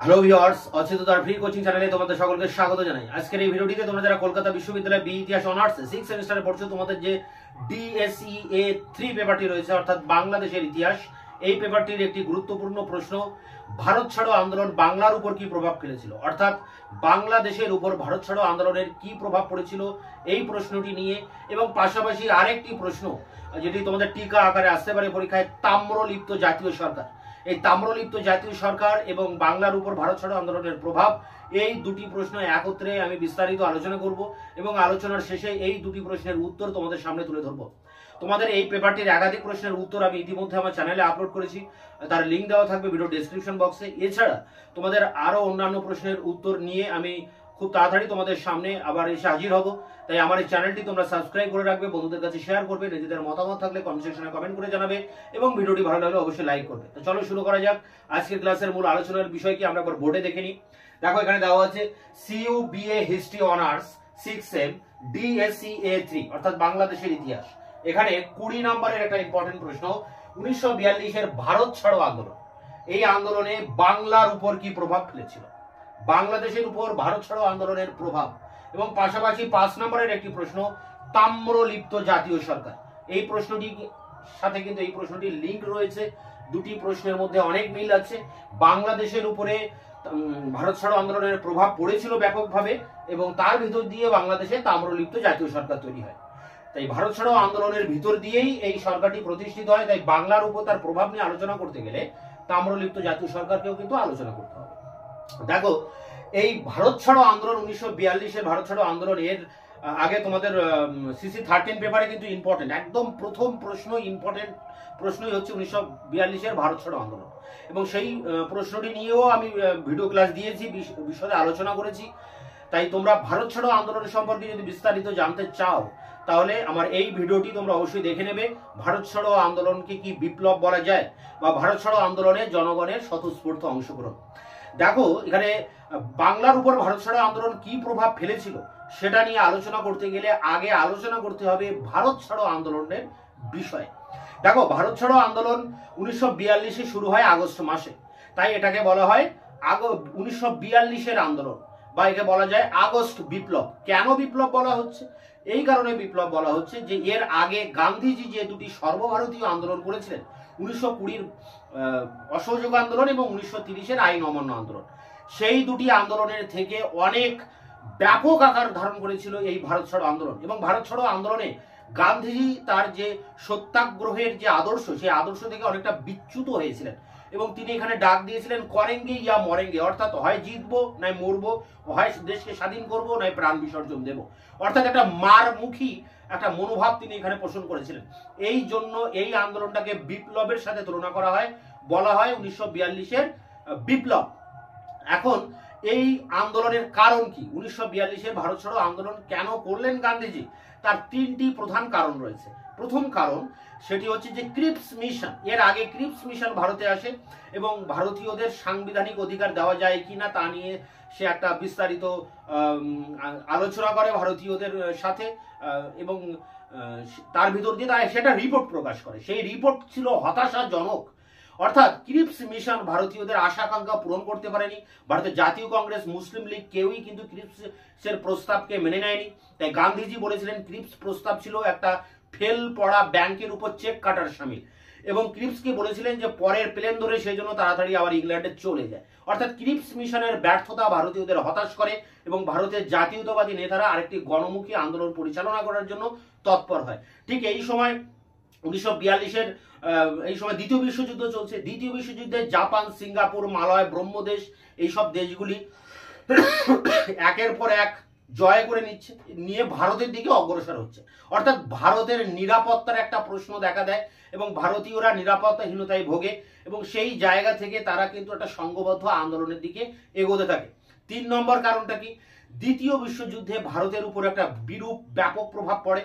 Hello viewers, অচেতনতার free coaching চ্যানেলে তোমাদের সকলকে স্বাগত জানাই। আজকের এই ভিডিওটিতে তোমরা যারা কলকাতা বিশ্ববিদ্যালয়ে বি ইতিহাস অনার্স 6 সেমিস্টারে পড়ছো, তোমাদের যে DSEA 3 পেপারটি রয়েছে অর্থাৎ বাংলাদেশের ইতিহাস, এই পেপারটির একটি গুরুত্বপূর্ণ প্রশ্ন, ভারত ছাড়ো আন্দোলন বাংলার উপর কি প্রভাব ফেলেছিল, অর্থাৎ বাংলাদেশের উপর ভারত ছাড়ো আন্দোলনের কি প্রভাব পড়েছিল এই প্রশ্নটি নিয়ে, এবং পাশাপাশি আরেকটি প্রশ্ন যেটি তোমাদের টিকা আকারে আসতে পারে পরীক্ষায়, তাম্রলিপ্ত জাতীয় সরকার। এই তাম্রলিপ্ত জাতীয় সরকার এবং বাংলার উপর ভারত ছাড়ো আন্দোলনের প্রভাব, এই দুটি প্রশ্ন একত্রে আমি বিস্তারিত আলোচনা করব এবং আলোচনার শেষে এই দুটি প্রশ্নের উত্তর তোমাদের সামনে তুলে ধরবো। তোমাদের এই পেপারটির একাধিক প্রশ্নের উত্তর আমি ইতিমধ্যে আমার চ্যানেলে আপলোড করেছি, তার লিঙ্ক দেওয়া থাকবে ভিডিও ডেসক্রিপশন বক্সে। এছাড়া তোমাদের আরো অন্যান্য প্রশ্নের উত্তর নিয়ে আমি খুব তাড়াতাড়ি তোমাদের সামনে আবার এসে হাজির হব। তাই আমার এই চ্যানেলটি তোমরা সাবস্ক্রাইব করে রাখবে, বন্ধুদের কাছে শেয়ার করবে, নিজেদের মতামত থাকলে কমেন্ট সেকশনে কমেন্ট করে জানাবে এবং ভিডিওটি ভালো লাগলে অবশ্যই লাইক করবে। তো চলো শুরু করা যাক। আজকের ক্লাসের মূল আলোচনার বিষয় কি আমরা একবার বোর্ডে দেখে নিই। দেখো এখানে দেওয়া আছে CU BA history honours 6 same DSEA 3 অর্থাৎ বাংলাদেশের ইতিহাস। এখানে 20 নম্বরের একটা ইম্পর্টেন্ট প্রশ্ন, 1942 এর ভারত ছাড়ো আন্দোলন, এই আন্দোলনে বাংলার উপর কি প্রভাব ফেলেছিল, বাংলাদেশের উপর ভারত ছাড়ো আন্দোলনের প্রভাব। এবং পাশাপাশি 5 নম্বরের একটি প্রশ্ন, তাম্রলিপ্ত জাতীয় সরকার, এই প্রশ্নটির সাথে কিন্তু এই প্রশ্নটির লিঙ্ক রয়েছে। দুটি প্রশ্নের মধ্যে অনেক মিল আছে। বাংলাদেশের উপরে ভারত ছাড়ো আন্দোলনের প্রভাব পড়েছিল ব্যাপকভাবে এবং তার ভিতর দিয়ে বাংলাদেশে তাম্রলিপ্ত জাতীয় সরকার তৈরি হয়। তাই ভারত ছাড়ো আন্দোলনের ভিতর দিয়েই এই সরকারটি প্রতিষ্ঠিত হয়। তাই বাংলার উপর তার প্রভাব নিয়ে আলোচনা করতে গেলে তাম্রলিপ্ত জাতীয় সরকারকেও কিন্তু আলোচনা করতে হবে। দেখো এই ভারত ছাড়ো আন্দোলন 1942-এর ভারত ছাড়ো আন্দোলনের আগে তোমাদের CC 13 পেপারে কিন্তু ইম্পর্টেন্ট, একদম প্রথম প্রশ্ন, ইম্পর্টেন্ট প্রশ্নই হচ্ছে 1942-এর ভারত ছাড়ো আন্দোলন। এবং সেই প্রশ্নটি নিয়েও আমি ভিডিও ক্লাস দিয়েছি, বিশদে আলোচনা করেছি। তাই তোমরা ভারত ছাড়ো আন্দোলন সম্পর্কে যদি বিস্তারিত জানতে চাও তাহলে আমার এই ভিডিওটি তোমরা অবশ্যই দেখে নেবে। ভারত ছাড়ো আন্দোলনকে কি বিপ্লব বলা যায়, বা ভারত ছাড়ো আন্দোলনে জনগণের স্বতঃস্ফূর্ত অংশগ্রহণ। দেখো এখানে বাংলার উপর ভারত ছাড়ো আন্দোলন কি প্রভাব ফেলেছিল সেটা নিয়ে আলোচনা করতে গেলে আগে আলোচনা করতে হবে ভারত ছাড়ো আন্দোলনের বিষয়ে। দেখো ভারত ছাড়ো আন্দোলন 1942-এ শুরু হয় আগস্ট মাসে, তাই এটাকে বলা হয় 1942-এর আন্দোলন, বা একে বলা যায় আগস্ট বিপ্লব। কেন বিপ্লব বলা হচ্ছে? এই কারণে বিপ্লব বলা হচ্ছে যে এর আগে গান্ধীজি যে দুটি সর্বভারতীয় আন্দোলন করেছিলেন, 1920-র অসহযোগ আন্দোলন এবং 1930-এর আইন অমান্য আন্দোলন, সেই দুটি আন্দোলনের থেকে অনেক ব্যাপক আকার ধারণ করেছিল এই ভারত ছাড়ো আন্দোলন। এবং ভারত ছাড়ো আন্দোলনে গান্ধীজি তার যে সত্যাগ্রহের যে আদর্শ, সেই আদর্শ থেকে অনেকটা বিচ্যুত হয়েছিলেন এবং তিনি এখানে ডাক দিয়েছিলেন করেঙ্গে ইয়া মরেঙ্গে, অর্থাৎ হয় জিতবো নাই মরবো, হয় দেশকে স্বাধীন করবো নাই প্রাণ বিসর্জন দেব, অর্থাৎ একটা মারমুখী একটা মনোভাব তিনি এখানে পোষণ করেছিলেন। এই জন্য এই আন্দোলনটাকে বিপ্লবের সাথে তুলনা করা হয়, বলা হয় 1942-এর বিপ্লব। এখন এই আন্দোলনের কারণ কি, 1942-এর ভারত ছাড়ো আন্দোলন কেন করলেন গান্ধীজি, তার 3টি প্রধান কারণ রয়েছে। প্রথম কারণ সেটি হচ্ছে যে ক্রিপস মিশন। এর আগে ক্রিপস মিশন ভারতে আসে এবং ভারতীয়দের সাংবিধানিক অধিকার দেওয়া যায় কিনা তা নিয়ে সে একটা বিস্তারিত আলোচনা করে ভারতীয়দের সাথে, এবং তার ভিতর দিয়ে সেটা রিপোর্ট প্রকাশ করে। সেই রিপোর্ট ছিল হতাশাজনক, অর্থাৎ ক্রিপস মিশন ভারতীয়দের আশা আকাঙ্ক্ষা পূরণ করতে পারেনি। ভারতের জাতীয় কংগ্রেস, মুসলিম লীগ কেউই কিন্তু ক্রিপসের প্রস্তাবকে মেনে নেয়নি। তাই গান্ধীজি বলেছিলেন ক্রিপস প্রস্তাব ছিল একটা ফেল পড়া ব্যাংকের উপর চেক কাটার সামিল, এবং ক্রিপসকে বলেছিলেন যে পরের প্লেন ধরে সেই জন্য তাড়াতাড়ি আবার ইংল্যান্ডে চলে যায়। অর্থাৎ ক্রিপস মিশনের ব্যর্থতা ভারতীয়দের হতাশ করে এবং ভারতের জাতীয়তাবাদী নেতারা আরেকটি গণমুখী আন্দোলন পরিচালনা করার জন্য তৎপর হয়। ঠিক এই সময় 1942-এর এই সময় দ্বিতীয় বিশ্বযুদ্ধ চলছে। দ্বিতীয় বিশ্বযুদ্ধে জাপান, সিঙ্গাপুর, মালয়, ব্রহ্মদেশ এইসব দেশগুলি একের পর এক জয় করে নিয়ে ভারতের দিকে অগ্রসর হচ্ছে, অর্থাৎ ভারতের নিরাপত্তার একটা প্রশ্ন দেখা দেয় এবং ভারতীয়রা নিরাপত্তাহীনতায় ভোগে এবং সেই জায়গা থেকে তারা কিন্তু একটা সংঘবদ্ধ আন্দোলনের দিকে এগোতে থাকে। 3 নম্বর কারণটা কি, দ্বিতীয় বিশ্বযুদ্ধে ভারতের উপর একটা বিরূপ ব্যাপক প্রভাব পড়ে,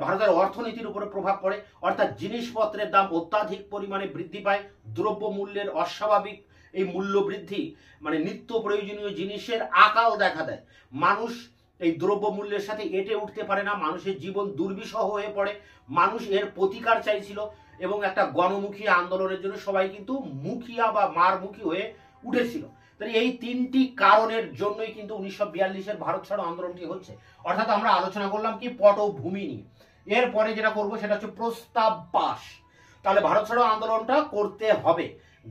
ভারতের অর্থনীতির উপরে প্রভাব পড়ে, অর্থাৎ জিনিসপত্রের দাম অত্যাধিক পরিমাণে বৃদ্ধি পায়, দ্রব্য মূল্যের অস্বাভাবিক এই মূল্য বৃদ্ধি, মানে নিত্য প্রয়োজনীয় জিনিসের আকাল দেখা দেয়। মানুষ এই দ্রব্য মূল্যের সাথে এঁটে উঠতে পারে না, মানুষের জীবন দুর্বিষহ হয়ে পড়ে, মানুষ এর প্রতিকার চাইছিল এবং একটা গণমুখী আন্দোলনের জন্য সবাই কিন্তু মুখিয়া বা মারমুখী হয়ে উঠেছিল। তাহলে এই তিনটি কারণের জন্যই কিন্তু 1942-এর ভারত ছাড়ো আন্দোলনটি হচ্ছে। অর্থাৎ আমরা আলোচনা করলাম কি পটভূমি নিয়ে। এরপরে যেটা করবো সেটা হচ্ছে প্রস্তাব পাশ। তাহলে ভারত ছাড়ো আন্দোলনটা করতে হবে।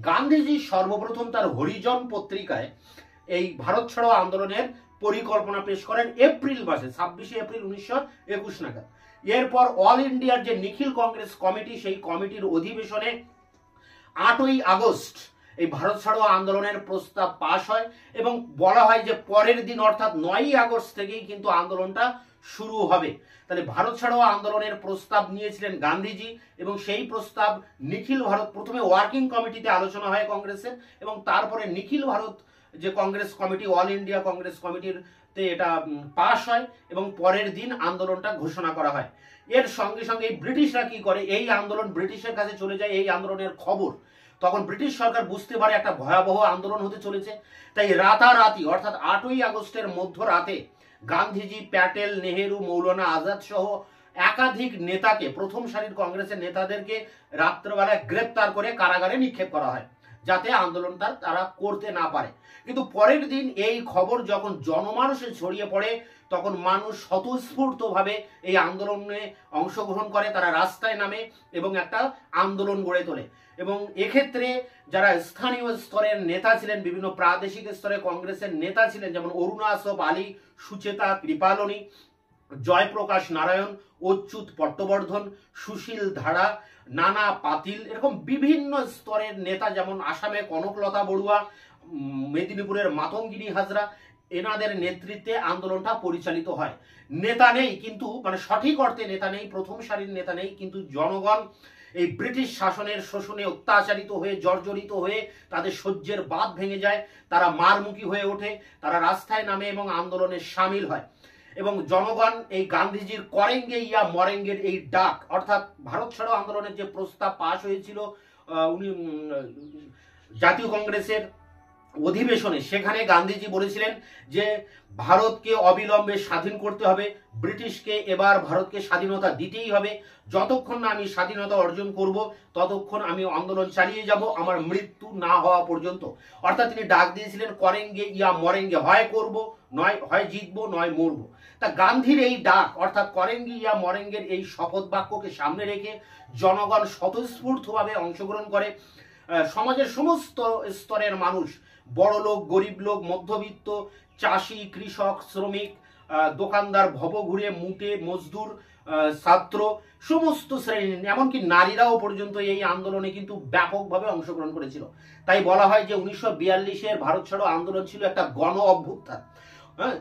গান্ধীজি সর্বপ্রথম তার হরিজন পত্রিকায় এই ভারত ছাড়ো আন্দোলনের পরিকল্পনা পেশ করেন এপ্রিল মাসে, 26 এপ্রিল 1921 নাগাদ। এরপর অল ইন্ডিয়ার যে নিখিল কংগ্রেস কমিটি, সেই কমিটির অধিবেশনে 8ই আগস্ট এই ভারত ছাড়ো আন্দোলনের প্রস্তাব পাশ হয় এবং বলা হয় যে পরের দিন অর্থাৎ 9ই আগস্ট থেকেই কিন্তু আন্দোলনটা শুরু হবে। তাহলে ভারত ছাড়ো আন্দোলনের প্রস্তাব নিয়েছিলেন গান্ধীজি এবং সেই প্রস্তাব নিখিল ভারত, প্রথমে ওয়ার্কিং কমিটিতে আলোচনা হয় কংগ্রেসের এবং তারপরে নিখিল ভারত যে Congress committee, all India Congress কমিটিতে এটা পাশ হয় এবং পরের দিন আন্দোলনটা ঘোষণা করা হয়। এর সঙ্গে সঙ্গে ব্রিটিশরা কি করে, এই আন্দোলন ব্রিটিশের কাছে চলে যায়, এই আন্দোলনের খবর। তখন ব্রিটিশ সরকার বুঝতে পারে একটা ভয়াবহ আন্দোলন হতে চলেছে, তাই রাতারাতি অর্থাৎ 8ই আগস্টের মধ্যরাতে গান্ধীজি, প্যাটেল, নেহেরু, মৌলানা আজাদ সহ একাধিক নেতাকে, প্রথম সারির কংগ্রেসের নেতাদেরকে রাত্রেবেলায় গ্রেপ্তার করে কারাগারে নিক্ষেপ করা হয় যাতে আন্দোলনটা তারা করতে না পারে। কিন্তু পরের দিন এই খবর যখন জনমানুষে ছড়িয়ে পড়ে তখন মানুষ স্বতঃস্ফূর্তভাবে এই আন্দোলনে অংশগ্রহণ করে, তারা রাস্তায় নামে এবং একটা আন্দোলন গড়ে তোলে। এবং এক্ষেত্রে যারা স্থানীয় স্তরের নেতা ছিলেন, বিভিন্ন প্রাদেশিক স্তরে কংগ্রেসের নেতা ছিলেন, যেমন অরুণা আসফ আলী, সুচেতা কৃপালনী, জয়প্রকাশ নারায়ণ, অচ্যুত পট্টবর্ধন, সুশীল ধারা, নানা পাতিল, এরকম বিভিন্ন স্তরের নেতা, যেমন আসামে কনকলতা বড়ুয়া, মেদিনীপুরের মাতঙ্গিনী হাজরা, এনাদের নেতৃত্বে আন্দোলনটা পরিচালিত হয়। নেতা নেই কিন্তু, মানে সঠিক অর্থে নেতা নেই, প্রথম সারির নেতা নেই, কিন্তু জনগণ এই ব্রিটিশ শাসনের শোষণে অত্যাচারিত হয়ে, জর্জরিত হয়ে তাদের সহ্যের বাঁধ ভেঙে যায়, তারা মারমুখী হয়ে ওঠে, তারা রাস্তায় নামে এবং আন্দোলনে সামিল হয়। এবং জনগণ এই গান্ধীজির করেঙ্গে ইয়া মরেঙ্গের এই ডাক, অর্থাৎ ভারত ছাড়ো আন্দোলনের যে প্রস্তাব পাশ হয়েছিল উনি জাতীয় কংগ্রেসের অধিবেশনে, সেখানে গান্ধীজি বলেছিলেন যে ভারতকে অবিলম্বে স্বাধীন করতে হবে, ব্রিটিশকে এবার ভারতকে স্বাধীনতা দিতেই হবে, যতক্ষণ না আমি স্বাধীনতা অর্জন করব ততক্ষণ আমি আন্দোলন চালিয়ে যাব আমার মৃত্যু না হওয়া পর্যন্ত। অর্থাৎ তিনি ডাক দিয়েছিলেন করেঙ্গে ইয়া মরেঙ্গে, হয় করব, নয় হয় জিতবো, নয় মরবো। তা গান্ধীর এই ডাক অর্থাৎ করেঙ্গে ইয়া মরেঙ্গের এই শপথ বাক্যকে সামনে রেখে জনগণ স্বতঃস্ফূর্তভাবে অংশগ্রহণ করে। সমাজের সমস্ত স্তরের মানুষ, বড় লোক, গরিব লোক, মধ্যবিত্ত, চাষি, কৃষক, শ্রমিক, দোকানদার, ভবঘুরে, মুটে, মজদুর, ছাত্র, সমস্ত শ্রেণী, এমনকি নারীরাও পর্যন্ত এই আন্দোলনে কিন্তু ব্যাপকভাবে অংশগ্রহণ করেছিল। তাই বলা হয় যে 1942-এর ভারত ছাড়ো আন্দোলন ছিল একটা গণ অভ্যুত্থান।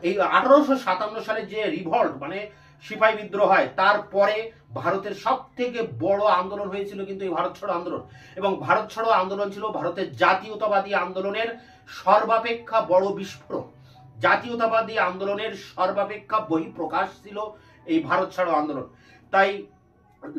এই 1857 সালে যে রিভল্ট, মানে সিপাহী বিদ্রোহ হয়, তারপরে ভারতের সব থেকে বড় আন্দোলন হয়েছিল কিন্তু এই ভারত ছাড়ো আন্দোলন। এবং ভারত ছাড়ো আন্দোলন ছিল ভারতের জাতীয়তাবাদী আন্দোলনের সর্বাপেক্ষা বড় বিস্ফোরণ। জাতীয়তাবাদী আন্দোলনের সর্বাপেক্ষা বহিঃপ্রকাশ ছিল এই ভারত ছাড়ো আন্দোলন। তাই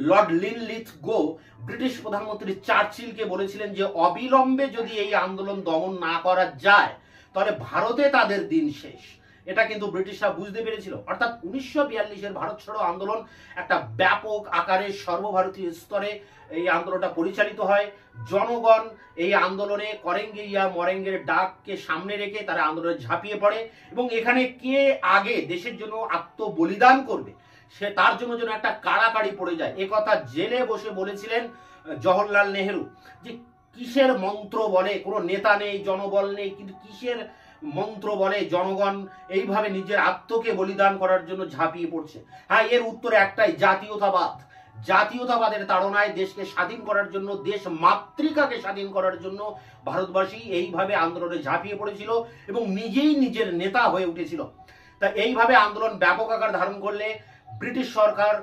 লর্ড লিনলিথগো ব্রিটিশ প্রধানমন্ত্রী চার্চিলকে বলেছিলেন যে অবিলম্বে যদি এই আন্দোলন দমন না করা যায় তাহলে ভারতে তাদের দিন শেষ। এটা কিন্তু ব্রিটিশরা বুঝতে পেরেছিল। অর্থাৎ 1942-এর ভারত ছাড়ো আন্দোলন একটা ব্যাপক আকারে সর্বভারতীয় স্তরে এই আন্দোলনটা পরিচালিত হয়। জনগণ এই আন্দোলনে করেঙ্গে ইয়া মরেঙ্গের ডাককে সামনে রেখে তারা আন্দোলনে ঝাঁপিয়ে পড়ে এবং এখানে কে আগে দেশের জন্য আত্মবলিদান করবে সে তার জন্য যেন একটা কাড়াকাড়ি পড়ে যায়। একথা জেলে বসে বলেছিলেন জওহরলাল নেহেরু যে কিসের মন্ত্র বলে, কোনো নেতা নেই, জনবল নেই, কিন্তু কিসের মন্ত্র বলে জনগণ এইভাবে নিজের আত্মকে বলিদান করার জন্য ঝাঁপিয়ে পড়ছে। হ্যাঁ, এর উত্তর একটাই, জাতীয়তাবাদ। জাতীয়তাবাদের তাড়নায় দেশকে স্বাধীন করার জন্য, দেশ মাতৃকাকে স্বাধীন করার জন্য ভারতবাসী এইভাবে আন্দোলনে ঝাঁপিয়ে পড়েছিল এবং নিজেই নিজের নেতা হয়ে উঠেছিল। তা এইভাবে আন্দোলন ব্যাপক আকার ধারণ করলে ব্রিটিশ সরকার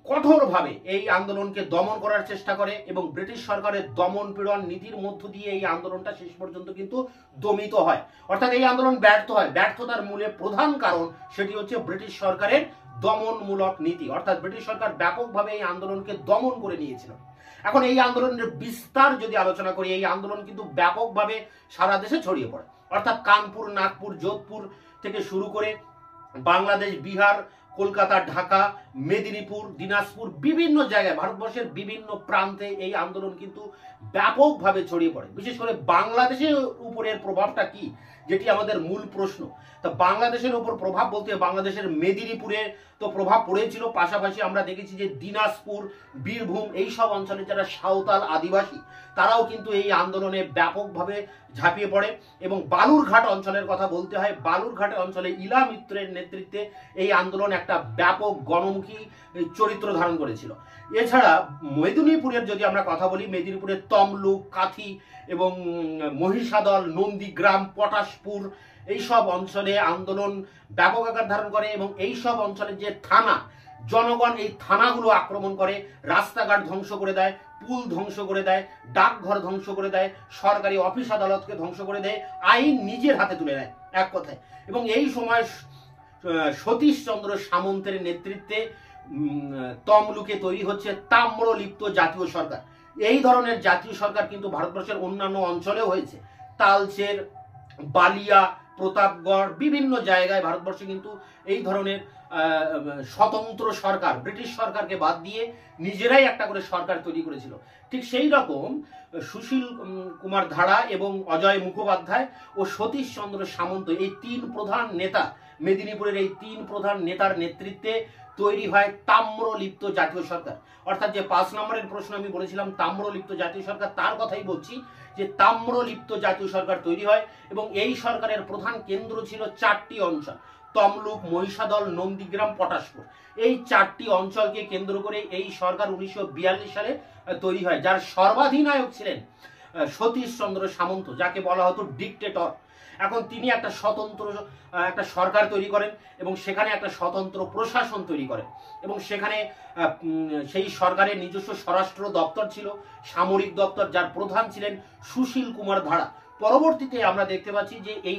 কঠোরভাবে এই আন্দোলনকে দমন করার চেষ্টা করে এবং ব্রিটিশ সরকারের দমন পীড়ন নীতির মধ্য দিয়ে এই আন্দোলনটা শেষ পর্যন্ত কিন্তু দমিত হয়। অর্থাৎ এই আন্দোলন ব্যর্থ হয়। ব্যর্থতার মূলে প্রধান কারণ সেটি হচ্ছে ব্রিটিশ সরকারের দমনমূলক নীতি। অর্থাৎ ব্রিটিশ সরকার ব্যাপকভাবে এই আন্দোলনকে দমন করে নিয়েছিল। এখন এই আন্দোলনের বিস্তার যদি আলোচনা করি, এই আন্দোলন কিন্তু ব্যাপকভাবে সারা দেশে ছড়িয়ে পড়ে। অর্থাৎ কানপুর, নাগপুর, যোধপুর থেকে শুরু করে বাংলাদেশ, বিহার, কলকাতা, ঢাকা, মেদিনীপুর, দিনাজপুর, বিভিন্ন জায়গায় ভারতবর্ষের বিভিন্ন প্রান্তে এই আন্দোলন কিন্তু ব্যাপকভাবে ছড়িয়ে পড়ে। বিশেষ করে বাংলাদেশের উপরের প্রভাবটা কি, যেটি আমাদের মূল প্রশ্ন। তা বাংলাদেশের উপর প্রভাব বলতে বাংলাদেশের মেদিনীপুরে তো প্রভাব পড়েছিল, পাশাপাশি আমরা দেখেছি যে দিনাজপুর, বীরভূম এই সব অঞ্চলে যারা সাঁওতাল আদিবাসী তারাও কিন্তু এই আন্দোলনে ব্যাপকভাবে ঝাঁপিয়ে পড়ে। এবং বালুরঘাট অঞ্চলের কথা বলতে হয়, বালুরঘাট অঞ্চলে ইলা মিত্রের নেতৃত্বে এই আন্দোলন একটা ব্যাপক গণমুখী চরিত্র ধারণ করেছিল। এছাড়া মেদিনীপুরের যদি আমরা কথা বলি, মেদিনীপুরের তমলুক, কাথি এবং মহিষাদল, নন্দীগ্রাম, পটাশপুর এইসব অঞ্চলে আন্দোলন ব্যাপক আকার ধারণ করে। এবং এই সব অঞ্চলের যে থানা, জনগণ এই থানাগুলো আক্রমণ করে, রাস্তাঘাট ধ্বংস করে দেয়, পুল ধ্বংস করে দেয়, ডাকঘর ধ্বংস করে দেয়, সরকারি অফিস আদালতকে ধ্বংস করে দেয়, আইন নিজের হাতে তুলে নেয় এক কথায়। এবং এই সময় সতীশচন্দ্র সামন্তের নেতৃত্বে তমলুকে তৈরি হচ্ছে তাম্রলিপ্ত জাতীয় সরকার। এই ধরনের জাতীয় সরকার কিন্তু ভারতবর্ষের অন্যান্য অঞ্চলেও হয়েছে, তালচের, বালিয়া, প্রতাপগড় বিভিন্ন জায়গায় ভারতবর্ষে কিন্তু এই ধরনের স্বতন্ত্র সরকার, ব্রিটিশ সরকারকে বাদ দিয়ে নিজেরাই একটা করে সরকার তৈরি করেছিল। ঠিক সেই রকম সুশীল কুমার ধাড়া এবং অজয় মুখোপাধ্যায় ও সতীশচন্দ্র সামন্ত এই তিন প্রধান নেতা, মেদিনীপুরের এই তিন প্রধান নেতার নেতৃত্বে তৈরি হয় তাম্রলিপ্ত জাতীয় সরকার। অর্থাৎ যে 5 নম্বরের প্রশ্ন আমি বলেছিলাম তাম্রলিপ্ত জাতীয় সরকার, তার কথাই বলছি যে তাম্রলিপ্ত জাতীয় সরকার তৈরি হয়। এবং এই সরকারের প্রধান কেন্দ্র ছিল 4টি অঞ্চল, তমলুক, মহিষাদল, নন্দীগ্রাম, পটাশপুর। এই 4টি অঞ্চলকে কেন্দ্র করে এই সরকার 1942 সালে তৈরি হয়, যার সর্বাধিনায়ক ছিলেন সতীশচন্দ্র সামন্ত, যাকে বলা হতো ডিকটেটর। এখন তিনি একটা স্বতন্ত্র একটা সরকার তৈরি করেন এবং সেখানে একটা স্বতন্ত্র প্রশাসন তৈরি করেন। এবং সেখানে সেই সরকারের নিজস্ব স্বরাষ্ট্র দপ্তর ছিল, সামরিক দপ্তর, যার প্রধান ছিলেন সুশীল কুমার ধাড়া। পরবর্তীতে আমরা দেখতে পাচ্ছি যে এই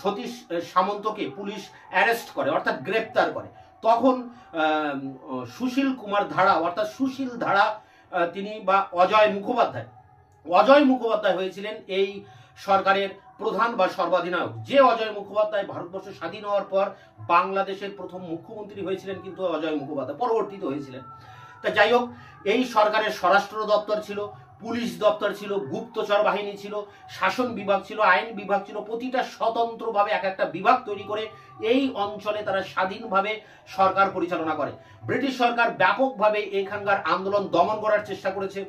সতীশ সামন্তকে পুলিশ অ্যারেস্ট করে, অর্থাৎ গ্রেপ্তার করে। তখন সুশীল কুমার ধাড়া অর্থাৎ সুশীল ধাড়া তিনি বা অজয় মুখোপাধ্যায় হয়েছিলেন এই সরকারের প্রধান বা সর্বাধিনায়ক। যে অজয় মুখোপাধ্যায় ভারতবর্ষ স্বাধীন হওয়ার পর বাংলাদেশের প্রথম মুখ্যমন্ত্রী হয়েছিলেন কিন্তু অজয় মুখোপাধ্যায়, পরবর্তীতে হয়েছিলেন। তা যাই হোক, এই সরকারের স্বরাষ্ট্র দপ্তর ছিল, পুলিশ দপ্তর ছিল, গুপ্তচর বাহিনী ছিল, শাসন বিভাগ ছিল, আইন বিভাগ ছিল। প্রতিটা স্বতন্ত্রভাবে এক একটা বিভাগ তৈরি করে এই অঞ্চলে তারা স্বাধীনভাবে সরকার পরিচালনা করে। ব্রিটিশ সরকার ব্যাপকভাবে এখানকার আন্দোলন দমন করার চেষ্টা করেছে,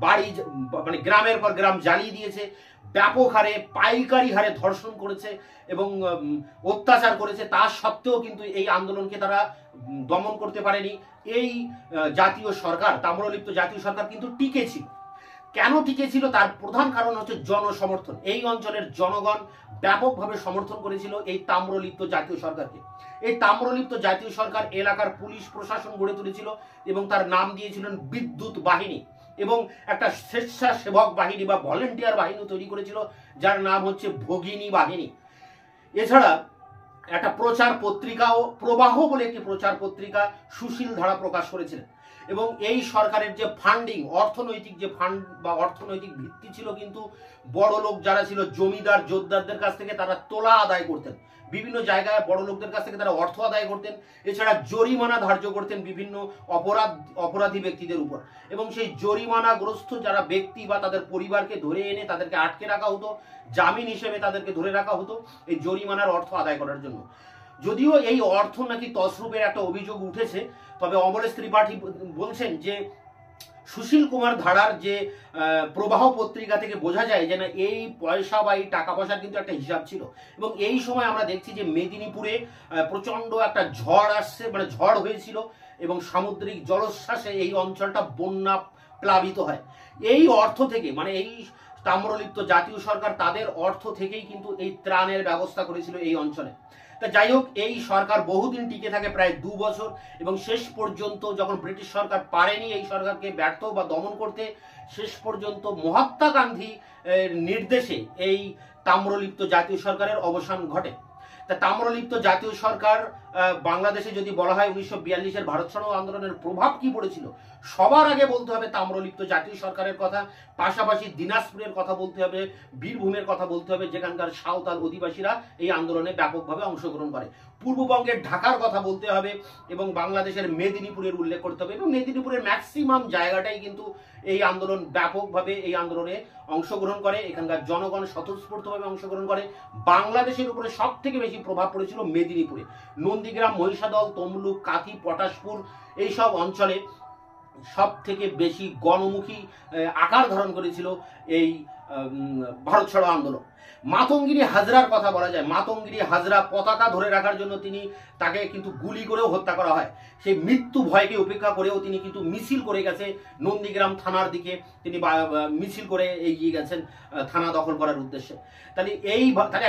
বাড়ি মানে গ্রামের পর গ্রাম জ্বালিয়ে দিয়েছে, ব্যাপক হারে পাইকারি হারে ধর্ষণ করেছে এবং অত্যাচার করেছে। তা সত্ত্বেও কিন্তু এই আন্দোলনকে তারা দমন করতে পারেনি। এই জাতীয় সরকার, তাম্রলিপ্ত জাতীয় সরকার কিন্তু টিকে ছিল। কেন টিকে ছিল তার প্রধান কারণ হচ্ছে জনসমর্থন। এই অঞ্চলের জনগণ ব্যাপকভাবে সমর্থন করেছিল এই তাম্রলিপ্ত জাতীয় সরকারকে। এই তাম্রলিপ্ত জাতীয় সরকার এলাকার পুলিশ প্রশাসন গড়ে তুলেছিল এবং তার নাম দিয়েছিলেন বিদ্যুৎ বাহিনী, এবং একটা স্বেচ্ছাসেবক বাহিনী বা ভলেন্টিয়ার বাহিনী তৈরি করেছিল যার নাম হচ্ছে ভগিনী বাহিনী। এছাড়া একটা প্রচার পত্রিকাও, প্রবাহ বলে একটি প্রচার পত্রিকা সুশীল ধাড়া প্রকাশ করেছিলেন। এবং এই সরকারের যে ফান্ডিং, অর্থনৈতিক যে ফান্ড বা অর্থনৈতিক ভিত্তি ছিল কিন্তু বড় লোক যারা ছিল, জমিদার জোতদারদের কাছ থেকে তারা তোলা আদায় করতেন, বিভিন্ন জায়গায় বড় লোকদের কাছ থেকে তারা অর্থ আদায় করতেন। এছাড়া জরিমানা ধার্য করতেন বিভিন্ন অপরাধী ব্যক্তিদের উপর, এবং সেই জরিমানাগ্রস্ত যারা ব্যক্তি বা তাদের পরিবারকে ধরে এনে তাদেরকে আটকে রাখা হতো, জামিন হিসেবে তাদেরকে ধরে রাখা হতো এই জরিমানার অর্থ আদায় করার জন্য। যদিও এই অর্থ নাকি তছরূপের একটা অভিযোগ উঠেছে, তবে অমরেশ ত্রিপাঠী বলছেন যে সুশীল কুমার ধাড়ার যে প্রবাহ পত্রিকা থেকে বোঝা যায় যে না, এই পয়সা বা এই টাকা পয়সার কিন্তু একটা হিসাব ছিল। এবং এই সময় আমরা দেখছি যে মেদিনীপুরে প্রচন্ড একটা ঝড় আসছে, মানে ঝড় হয়েছিল এবং সামুদ্রিক জলোচ্ছ্বাসে এই অঞ্চলটা বন্যা প্লাবিত হয়। এই অর্থ থেকে, মানে এই তাম্রলিপ্ত জাতীয় সরকার তাদের অর্থ থেকেই কিন্তু এই ত্রাণের ব্যবস্থা করেছিল এই অঞ্চলে। তা যাই হোক, এই সরকার বহুদিন টিকে থাকে, প্রায় 2 বছর, এবং শেষ পর্যন্ত যখন ব্রিটিশ সরকার পারেনি এই সরকারকে ব্যর্থ বা দমন করতে, শেষ পর্যন্ত মহাত্মা গান্ধী নির্দেশে এই তাম্রলিপ্ত জাতীয় সরকারের অবসান ঘটে। তা তাম্রলিপ্ত জাতীয় সরকার বাংলাদেশে যদি বলা হয় 1942-এর ভারত ছাড়ো আন্দোলনের প্রভাব কি পড়েছিল, সবার আগে বলতে হবে তাম্রলিপ্ত জাতীয় সরকারের কথা, পাশাপাশি দিনাজপুরের কথা বলতে হবে, বীরভূমের কথা বলতে হবে, যেখানকার সাঁওতাল অধিবাসীরা এই আন্দোলনে ব্যাপকভাবে অংশগ্রহণ করে। পূর্ববঙ্গের ঢাকার কথা বলতে হবে এবং বাংলাদেশের মেদিনীপুরের উল্লেখ করতে হবে, এবং মেদিনীপুরের ম্যাক্সিমাম জায়গাটাই কিন্তু এই আন্দোলন ব্যাপকভাবে এই আন্দোলনে অংশগ্রহণ করে, এখানকার জনগণ স্বতঃস্ফূর্তভাবে অংশগ্রহণ করে। বাংলাদেশের উপরে সব থেকে বেশি প্রভাব পড়েছিল মেদিনীপুরে, নন্দীগ্রাম, মহিষাদল, তমলুক, কাথি, পটাশপুর এইসব অঞ্চলে সব থেকে বেশি গণমুখী আকার ধারণ করেছিল এই ভারত ছাড়ো আন্দোলন। মাতঙ্গিনী হাজরার কথা বলা যায়। মাতঙ্গিনী হাজরা পতাকা ধরে রাখার জন্য তাকে কিন্তু গুলি করেও হত্যা করা হয়। সেই মৃত্যু ভয়কে উপেক্ষা করেও তিনি কিন্তু মিছিল করে গেছে নন্দীগ্রাম থানার দিকে, তিনি মিছিল করে এগিয়ে গেছেন থানা দখল করার উদ্দেশ্যে। তাহলে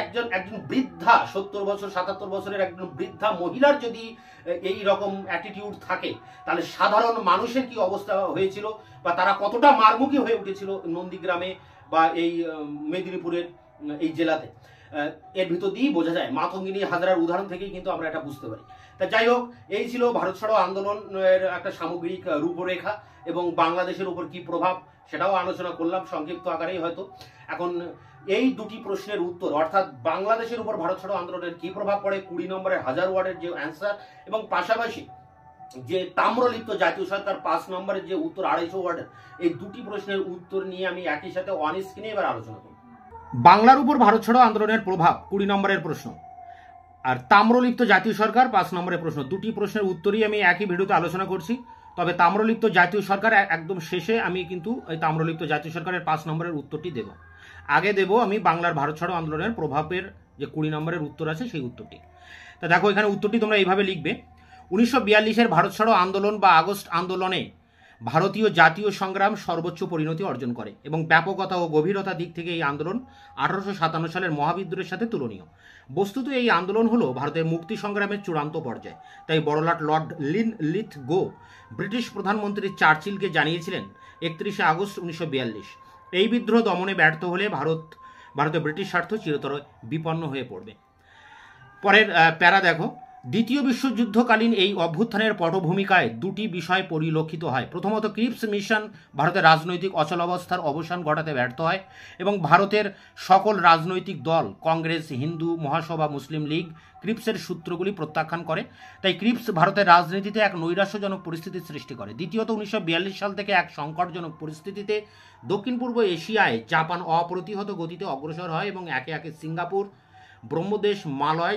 একজন বৃদ্ধা, 70 বছর 77 বছরের একজন বৃদ্ধা মহিলার যদি এই রকম অ্যাটিটিউড থাকে, তাহলে সাধারণ মানুষের কি অবস্থা হয়েছিল বা তারা কতটা মারমুখী হয়ে উঠেছিল নন্দীগ্রামে বা এই মেদিনীপুরের এই জেলাতে, এর ভিতর দিয়েই বোঝা যায়। মাতঙ্গিনী হাজরার উদাহরণ থেকেই কিন্তু আমরা এটা বুঝতে পারি। তা যাই হোক, এই ছিল ভারত ছাড়ো আন্দোলনের একটা সামগ্রিক রূপরেখা এবং বাংলাদেশের উপর কি প্রভাব সেটাও আলোচনা করলাম সংক্ষিপ্ত আকারেই হয়তো। এখন এই দুটি প্রশ্নের উত্তর, অর্থাৎ বাংলাদেশের উপর ভারত ছাড়ো আন্দোলনের কি প্রভাব পড়ে, 20 নম্বরের 1000 ওয়ার্ডের যে অ্যান্সার, এবং পাশাপাশি যে তাম্রলিপ্ত জাতীয় সরকার 5 নম্বরের যে উত্তর 250 ওয়ার্ডের, এই দুটি প্রশ্নের উত্তর নিয়ে আমি একই সাথে অন স্ক্রিনে এবার আলোচনা করব। বাংলার উপর ভারত ছাড়ো আন্দোলনের প্রভাব 20 নম্বরের প্রশ্ন, আর তাম্রলিপ্ত জাতীয় সরকার 5 নম্বরের প্রশ্ন। দুটি প্রশ্নের উত্তরই আমি একই ভিডিওতে আলোচনা করছি, তবে তাম্রলিপ্ত জাতীয় সরকার একদম শেষে আমি কিন্তু এই তাম্রলিপ্ত জাতীয় সরকারের 5 নম্বরের উত্তরটি দেব। আগে দেব আমি বাংলার ভারত ছাড়ো আন্দোলনের প্রভাবের যে 20 নম্বরের উত্তর আছে সেই উত্তরটি। তা দেখো, এখানে উত্তরটি তোমরা এইভাবে লিখবে। 1942-এর ভারত ছাড়ো আন্দোলন বা আগস্ট আন্দোলনে ভারতীয় জাতীয় সংগ্রাম সর্বোচ্চ পরিণতি অর্জন করে এবং ব্যাপকতা ও গভীরতা দিক থেকে এই আন্দোলন 1857 সালের মহাবিদ্রোহের সাথে তুলনীয়। বস্তুত এই আন্দোলন হলো ভারতের মুক্তি সংগ্রামের চূড়ান্ত পর্যায়। তাই বড়লাট লর্ড লিথগো ব্রিটিশ প্রধানমন্ত্রী চার্চিলকে জানিয়েছিলেন 31 আগস্ট 1942, এই বিদ্রোহ দমনে ব্যর্থ হলে ভারতে ব্রিটিশ স্বার্থ চিরতর বিপন্ন হয়ে পড়বে। পরের প্যারা দেখো, দ্বিতীয় বিশ্বযুদ্ধকালীন এই অভ্যুত্থানের পটভূমিকায় দুটি বিষয় পরিলক্ষিত হয়। প্রথমত, ক্রিপস মিশন ভারতের রাজনৈতিক অচলাবস্থার অবসান ঘটাতে ব্যর্থ হয় এবং ভারতের সকল রাজনৈতিক দল, কংগ্রেস, হিন্দু মহাসভা, মুসলিম লীগ ক্রিপসের সূত্রগুলি প্রত্যাখ্যান করে। তাই ক্রিপস ভারতের রাজনীতিতে এক নৈরাশ্যজনক পরিস্থিতির সৃষ্টি করে। দ্বিতীয়ত, 1942 সাল থেকে এক সংকটজনক পরিস্থিতিতে দক্ষিণ পূর্ব এশিয়ায় জাপান অপ্রতিহত গতিতে অগ্রসর হয় এবং একে একে সিঙ্গাপুর, ব্রহ্মদেশ, মালয়,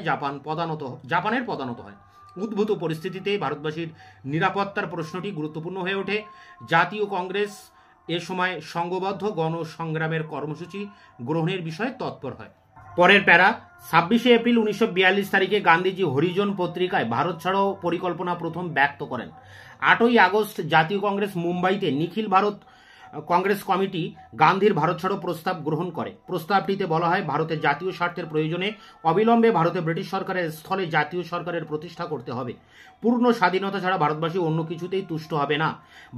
জাপানের পদানত হয়। উদ্ভূত পরিস্থিতিতে ভারতবাসীর নিরাপত্তার প্রশ্নটি গুরুত্বপূর্ণ হয়ে ওঠে। জাতীয় কংগ্রেস এ সময় সংঘবদ্ধ গণসংগ্রামের কর্মসূচি গ্রহণের বিষয়ে তৎপর হয়। পরের প্যারা, 26 এপ্রিল 1942 তারিখে গান্ধীজি হরিজন পত্রিকায় ভারত ছাড়ো পরিকল্পনা প্রথম ব্যক্ত করেন। 8ই আগস্ট জাতীয় কংগ্রেস মুম্বাইতে নিখিল ভারত কংগ্রেস কমিটি গান্ধীর ভারত ছাড়ো প্রস্তাব গ্রহণ করে। প্রস্তাবটিতে বলা হয়, ভারতের জাতীয় স্বার্থের প্রয়োজনে অবিলম্বে ভারতে ব্রিটিশ সরকারের স্থলে জাতীয় সরকারের প্রতিষ্ঠা করতে হবে। পূর্ণ স্বাধীনতা ছাড়া ভারতবাসী অন্য কিছুতেই তুষ্ট হবে না।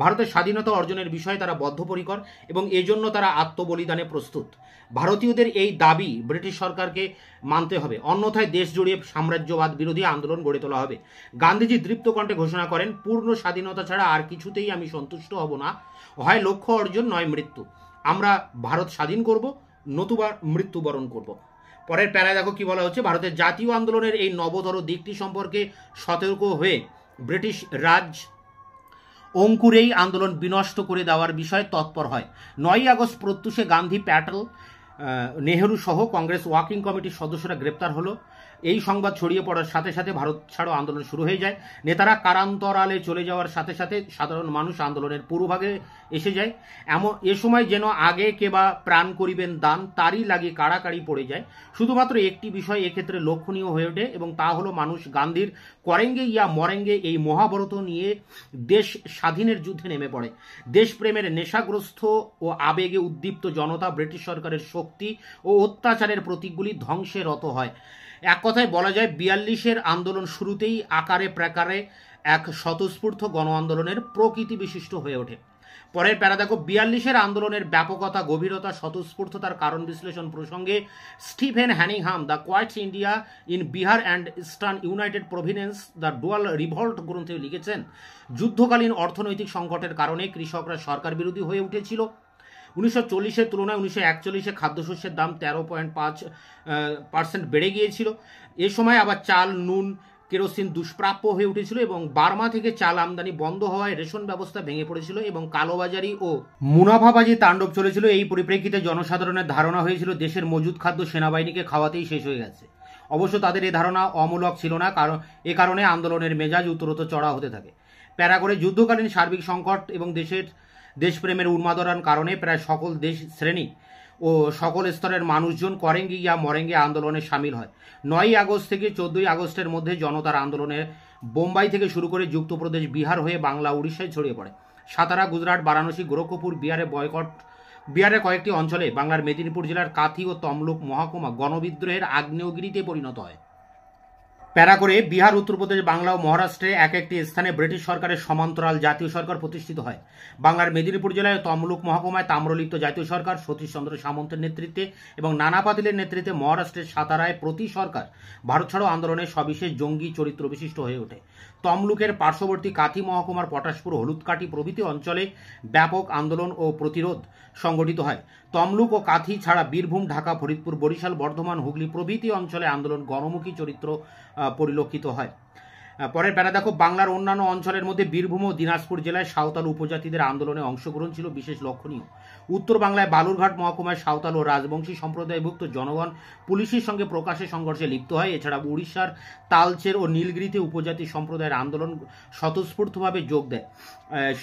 ভারতের স্বাধীনতা অর্জনের বিষয়ে তারা বদ্ধপরিকর এবং এজন্য তারা আত্মবলিদানে প্রস্তুত। ভারতীয়দের এই দাবি ব্রিটিশ সরকারকে মানতে হবে, অন্যথায় দেশ জুড়ে সাম্রাজ্যবাদ বিরোধী আন্দোলন গড়ে তোলা হবে। গান্ধীজি দৃপ্ত কণ্ঠে ঘোষণা করেন, পূর্ণ স্বাধীনতা ছাড়া আর কিছুতেই আমি সন্তুষ্ট হব না, হয় লক্ষ্য অর্জন নয় মৃত্যু। আমরা ভারত স্বাধীন করব, নতুবা মৃত্যুবরণ করব। পরের প্যারায় দেখো কি বলা হচ্ছে, ভারতের জাতীয় আন্দোলনের এই নবতর দিকটি সম্পর্কে সতর্ক হয়ে ব্রিটিশ রাজ অঙ্কুরেই আন্দোলন বিনষ্ট করে দেওয়ার বিষয়ে তৎপর হয়। 9ই আগস্ট প্রত্যুষে গান্ধী, প্যাটেল, নেহেরু সহ কংগ্রেস ওয়ার্কিং কমিটির সদস্যরা গ্রেপ্তার হলো। এই সংবাদ ছড়িয়ে পড়ার সাথে সাথে ভারত ছাড়ো আন্দোলন শুরু হয়ে যায়। নেতারা কারান্তরালে চলে যাওয়ার সাথে সাথে সাধারণ মানুষ আন্দোলনের পুরোভাগে এসে যায়। এ সময় যেন আগে কেবা প্রাণ করিবেন দান, তারই লাগে কাড়াকাড়ি পড়ে যায়। শুধুমাত্র একটি বিষয় এক্ষেত্রে লক্ষণীয় হয়ে ওঠে এবং তা হলো, মানুষ গান্ধীর করেঙ্গে ইয়া মরেঙ্গে এই মহাভারত নিয়ে দেশ স্বাধীনের যুদ্ধে নেমে পড়ে। দেশপ্রেমের নেশাগ্রস্ত ও আবেগে উদ্দীপ্ত জনতা ব্রিটিশ সরকারের শক্তি ও অত্যাচারের প্রতীকগুলি ধ্বংসে রত হয়। এক কথায় বলা যায়, 42-এর আন্দোলন শুরুতেই আকারে প্রাকারে এক স্বতঃস্ফূর্ত গণ আন্দোলনের প্রকৃতি বিশিষ্ট হয়ে ওঠে। পরের প্যারা দেখো 42-এর আন্দোলনের ব্যাপকতা, গভীরতা, স্বতঃস্ফূর্ততার কারণ বিশ্লেষণ প্রসঙ্গে Stephen Henningham the quit India in Bihar and eastern United province the dual revolt গ্রন্থে লিখেছেন, যুদ্ধকালীন অর্থনৈতিক সংকটের কারণে কৃষকরা সরকার বিরোধী হয়ে উঠেছিল। 1940-এর তুলনায় 1941-এ খাদ্যশস্যের দাম 13.5% বেড়ে গিয়েছিল। এ সময় আবার চাল, নুন, কেরোসিন দুষ্প্রাপ্য হয়ে উঠেছিল এবং বার্মা থেকে চাল আমদানি বন্ধ হওয়ায় রেশন ব্যবস্থা ভেঙে পড়েছিল এবং কালোবাজারি ও মুনাফাবাজি তাণ্ডব চলেছিল। এই পরিপ্রেক্ষিতে জনসাধারণের ধারণা হয়েছিল দেশের মজুদ খাদ্য সেনাবাহিনীকে খাওয়াতেই শেষ হয়ে গেছে। অবশ্য তাদের এই ধারণা অমূলক ছিল না, কারণ এ কারণে আন্দোলনের মেজাজ উত্তরোত্তর চড়া হতে থাকে। প্যারা করে যুদ্ধকালীন সার্বিক সংকট এবং দেশপ্রেমের উন্মাদনার কারণে প্রায় সকল দেশ শ্রেণী ও সকল স্তরের মানুষজন করেঙ্গি ইয়া মরেঙ্গে আন্দোলনে সামিল হয়। 9ই আগস্ট থেকে 14ই আগস্টের মধ্যে জনতার আন্দোলনে বোম্বাই থেকে শুরু করে যুক্তপ্রদেশ, বিহার হয়ে বাংলা, উড়িষ্যায় ছড়িয়ে পড়ে। সাতারা, গুজরাট, বারাণসী, গোরখপুর, বিহারের কয়েকটি অঞ্চলে বাংলার মেদিনীপুর জেলার কাথি ও তমলুক মহকুমা গণবিদ্রোহের আগ্নেয়গিরিতে পরিণত হয়। প্যারা করে বিহার, উত্তরপ্রদেশ, বাংলা ও মহারাষ্ট্রে এক একটি স্থানে ব্রিটিশ সরকারের সমান্তরাল জাতীয় সরকার প্রতিষ্ঠিত হয়। বাংলার মেদিনীপুর জেলায় তমলুক মহকুমায় তাম্রলিপ্ত জাতীয় সরকার সতীশচন্দ্র সামন্তের নেতৃত্বে এবং নানা পাতিলের নেতৃত্বে মহারাষ্ট্রের সাতারায় প্রতি সরকার ভারত ছাড়ো আন্দোলনের সবিশেষ জঙ্গি চরিত্র বিশিষ্ট হয়ে ওঠে। তমলুকের পার্শ্ববর্তী কাথি মহকুমার পটাশপুর, হলুদকাঠি প্রভৃতি অঞ্চলে ব্যাপক আন্দোলন ও প্রতিরোধ সংগঠিত হয়। তমলুক ও কাথি ছাড়া বীরভূম, ঢাকা, ফরিদপুর, বরিশাল, বর্ধমান, হুগলি প্রভৃতি অঞ্চলে আন্দোলন গণমুখী চরিত্র পরিলক্ষিত হয়। পরের প্যারা দেখো, বাংলার অন্যান্য অঞ্চলের মধ্যে বীরভূম ও দিনাজপুর জেলায় সাঁওতাল উপজাতিদের আন্দোলনে অংশগ্রহণ ছিল বিশেষ লক্ষণীয়। উত্তর বাংলায় বালুরঘাট মহকুমায় সাঁওতাল ও রাজবংশী সম্প্রদায়ভুক্ত জনগণ পুলিশের সঙ্গে প্রকাশ্যে সংঘর্ষে লিপ্ত হয়। এছাড়া উড়িষ্যার তালচের ও নীলগিরিতে উপজাতি সম্প্রদায়ের আন্দোলন স্বতঃস্ফূর্তভাবে যোগ দেয়।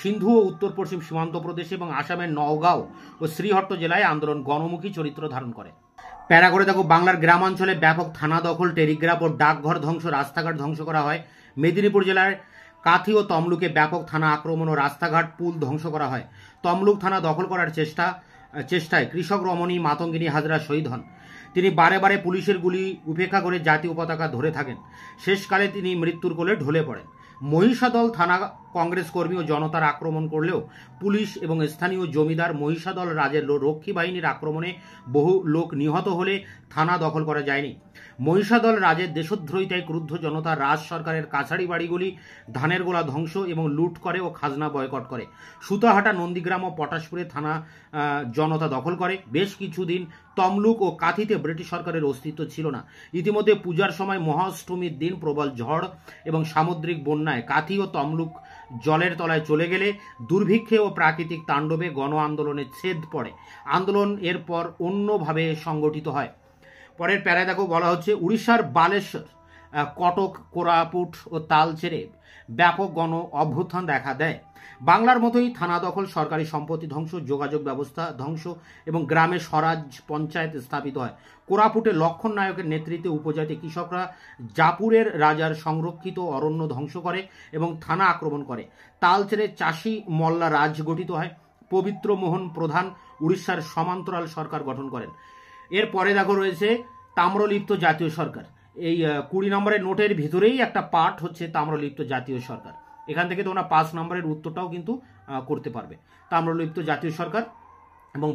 সিন্ধু ও উত্তর পশ্চিম সীমান্ত প্রদেশে এবং আসামের নওগাঁও ও শ্রীহট্ট জেলায় আন্দোলন গণমুখী চরিত্র ধারণ করে। প্যারা করে দেখো, বাংলার গ্রামাঞ্চলে ব্যাপক থানা দখল, টেলিগ্রাফ ও ডাকঘর ধ্বংস, রাস্তাঘাট ধ্বংস করা হয়। মেদিনীপুর জেলার কাথি ও তমলুকে ব্যাপক থানা আক্রমণ ও রাস্তাঘাট, পুল ধ্বংস করা হয়। তমলুক থানা দখল করার চেষ্টায় কৃষক রমণী মাতঙ্গিনী হাজরা শহীদ হন। তিনি বারে বারে পুলিশের গুলি উপেক্ষা করে জাতীয় পতাকা ধরে থাকেন। শেষকালে তিনি মৃত্যুর কোলে ঢলে পড়েন। মহিষাদল থানা কংগ্রেস কর্মী ও জনতার আক্রমণ করলেও পুলিশ এবং স্থানীয় জমিদার মহিষাদল রাজের রক্ষী বাহিনীর আক্রমণে বহু লোক নিহত হলে থানা দখল করা যায়নি। মহিষাদল রাজের দেশদ্রোহিতায় ক্রুদ্ধ জনতা রাজ সরকারের কাছাড়ি বাড়িগুলি, ধানের গোলা ধ্বংস এবং লুট করে ও খাজনা বয়কট করে। সুতাহাটা, নন্দীগ্রাম ও পটাশপুরে থানা জনতা দখল করে। বেশ কিছুদিন তমলুক ও কাথিতে ব্রিটিশ সরকারের অস্তিত্ব ছিল না। ইতিমধ্যে পূজার সময় মহাষ্টমীর দিন প্রবল ঝড় এবং সামুদ্রিক বন্যায় কাথি ও তমলুক জলের তলায় চলে গেলে দুর্ভিক্ষে ও প্রাকৃতিক তাণ্ডবে গণ আন্দোলনের ছেদ পড়ে। আন্দোলন এরপর অন্যভাবে সংগঠিত হয়। পরের প্যারায় দেখো, বলা হচ্ছে উড়িষ্যার বালেশ্বর, কটক, কোরাপুট ও তালচেরে ব্যাপক গণ অভ্যুত্থান দেখা দেয়। বাংলার মতোই থানা দখল, সরকারি সম্পত্তি ধ্বংস, যোগাযোগ ব্যবস্থা ধ্বংস এবং গ্রামে স্বরাজ পঞ্চায়েত স্থাপিত হয়। কোরাপুটে লক্ষণ নায়কের নেতৃত্বে উপজাতি কৃষকরা জাপুরের রাজার সংরক্ষিত অরণ্য ধ্বংস করে এবং থানা আক্রমণ করে। তালচেরে চাষি মল্লা রাজ গঠিত হয়। পবিত্র মোহন প্রধান উড়িষ্যার সমান্তরাল সরকার গঠন করেন। এরপরে দেখো রয়েছে তাম্রলিপ্ত জাতীয় সরকার। এই 20 নম্বরের নোটের ভিতরেই একটা পার্ট হচ্ছে তাম্রলিপ্ত জাতীয় সরকার। এখান থেকে তোমরা 5 নম্বরের উত্তরটাও কিন্তু করতে পারবে। তাম্রলিপ্ত জাতীয় সরকার এবং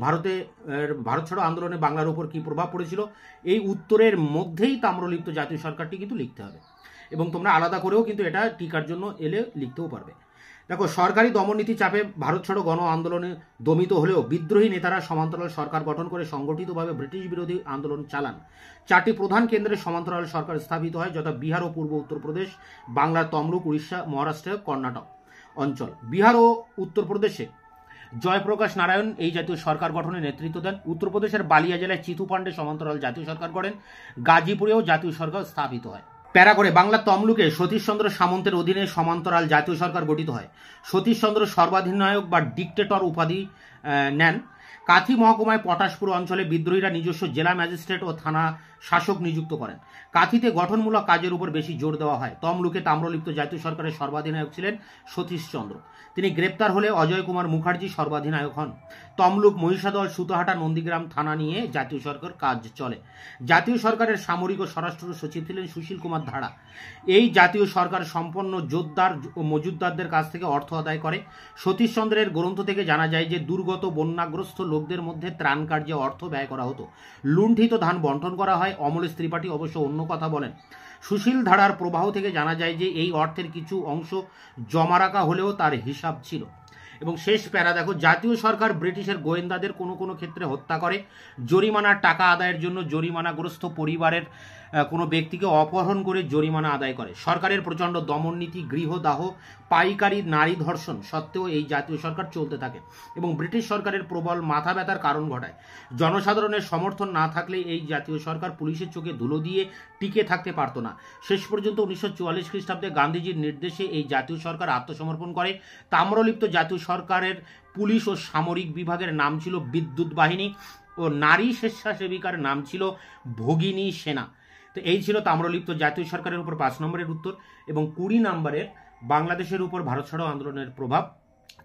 ভারত ছাড়ো আন্দোলনে বাংলার উপর কি প্রভাব পড়েছিল, এই উত্তরের মধ্যেই তাম্রলিপ্ত জাতীয় সরকারটি কিন্তু লিখতে হবে এবং তোমরা আলাদা করেও কিন্তু এটা টিকার জন্য এলে লিখতেও পারবে। দেখো, সরকারি দমননীতি চাপে ভারত ছাড়ো গণ আন্দোলনে দমিত হলেও বিদ্রোহী নেতারা সমান্তরাল সরকার গঠন করে সংগঠিতভাবে ব্রিটিশ বিরোধী আন্দোলন চালান। 4টি প্রধান কেন্দ্রে সমান্তরাল সরকার স্থাপিত হয়, যথা বিহার ও পূর্ব উত্তরপ্রদেশ, বাংলার তমলুক, উড়িষ্যা, মহারাষ্ট্র, কর্ণাটক অঞ্চল। বিহার ও উত্তরপ্রদেশে জয়প্রকাশ নারায়ণ এই জাতীয় সরকার গঠনে নেতৃত্ব দেন। উত্তরপ্রদেশের বালিয়া জেলায় চিতু পান্ডে সমান্তরাল জাতীয় সরকার করেন। গাজীপুরেও জাতীয় সরকার স্থাপিত হয়। প্যারা করে বাংলার তমলুকে সতীশচন্দ্র সামন্তের অধীনে সমান্তরাল জাতীয় সরকার গঠিত হয়। সতীশচন্দ্র সর্বাধিনায়ক বা ডিক্টেটর উপাধি নেন। কাথি মহকুমায় পটাশপুর অঞ্চলে বিদ্রোহীরা নিজস্ব জেলা ম্যাজিস্ট্রেট ও থানা শাসক নিযুক্ত করেন। কাথিতে গঠনমূলক কাজের উপর বেশি জোর দেওয়া হয়। তমলুকে তাম্রলিপ্ত জাতীয় সরকারের সর্বাধিনায়ক ছিলেন সতীশ চন্দ্র। তিনি গ্রেপ্তার হলে অজয় কুমার মুখার্জি সর্বাধিনায়ক হন। তমলুক, মহিষাদল, সুতাহাটা, নন্দীগ্রাম থানা নিয়ে জাতীয় সরকার কাজ চলে। জাতীয় সরকারের সামরিক ও স্বরাষ্ট্র সচিব ছিলেন সুশীল কুমার ধাড়া। এই জাতীয় সরকার সম্পন্ন জোরদার ও মজুদ্দারদের কাছ থেকে অর্থ আদায় করে। সতীশ চন্দ্রের গ্রন্থ থেকে জানা যায় যে দুর্গত বন্যাগ্রস্ত লোকদের মধ্যে ত্রাণ কার্যে অর্থ ব্যয় করা হতো। লুণ্ঠিত ধান বন্টন করা হয়। অমলেশ ত্রিপাঠী অবশ্য অন্য কথা বলেন। সুশীল ধারার প্রবাহ থেকে জানা যায় যে এই অর্থের কিছু অংশ জমা রাখা হলেও তার হিসাব ছিল। এবং শেষ প্যারা দেখো, জাতীয় সরকার ব্রিটিশের গোয়েন্দাদের কোনো কোনো ক্ষেত্রে হত্যা করে। জরিমানার টাকা আদায়ের জন্য জরিমানাগ্রস্ত পরিবারের কোনো ব্যক্তিকে অপহরণ করে জরিমানা আদায় করে। সরকারের প্রচণ্ড দমন নীতি, গৃহদাহ, পাইকারি নারী ধর্ষণ সত্ত্বেও এই জাতীয় সরকার চলতে থাকে এবং ব্রিটিশ সরকারের প্রবল মাথা ব্যথার কারণ ঘটায়। জনসাধারণের সমর্থন না থাকলে এই জাতীয় সরকার পুলিশের চোখে ধুলো দিয়ে টিকে থাকতে পারত না। শেষ পর্যন্ত 1944 খ্রিস্টাব্দে গান্ধীজির নির্দেশে এই জাতীয় সরকার আত্মসমর্পণ করে। তাম্রলিপ্ত জাতীয় সরকারের পুলিশ ও সামরিক বিভাগের নাম ছিল বিদ্যুৎ বাহিনী ও নারী স্বেচ্ছাসেবিকার নাম ছিল ভগিনী সেনা। তো এই ছিল তাম্রলিপ্ত জাতীয় সরকারের উপর 5 নম্বরের উত্তর। এবং 20 নম্বরের বাংলাদেশের উপর ভারত ছাড়ো আন্দোলনের প্রভাব,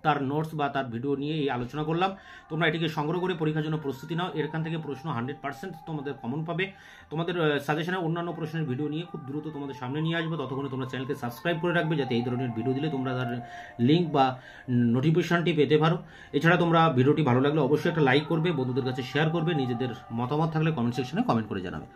তার নোটস বা তার ভিডিও নিয়ে এই আলোচনা করলাম। তোমরা এটিকে সংগ্রহ করে পরীক্ষার জন্য প্রস্তুতি নাও। এখান থেকে প্রশ্ন 100% তোমাদের কমন পাবে। তোমাদের সাজেশনে অন্যান্য প্রশ্নের ভিডিও নিয়ে খুব দ্রুত তোমাদের সামনে নিয়ে আসবো। ততক্ষণে তোমরা চ্যানেলকে সাবস্ক্রাইব করে রাখবে যাতে এই ধরনের ভিডিও দিলে তোমরা তার লিঙ্ক বা নোটিফিকেশনটি পেতে পারো। এছাড়া তোমরা ভিডিওটি ভালো লাগলে অবশ্যই একটা লাইক করবে, বন্ধুদের কাছে শেয়ার করবে, নিজেদের মতামত থাকলে কমেন্ট সেকশনে কমেন্ট করে জানাবে।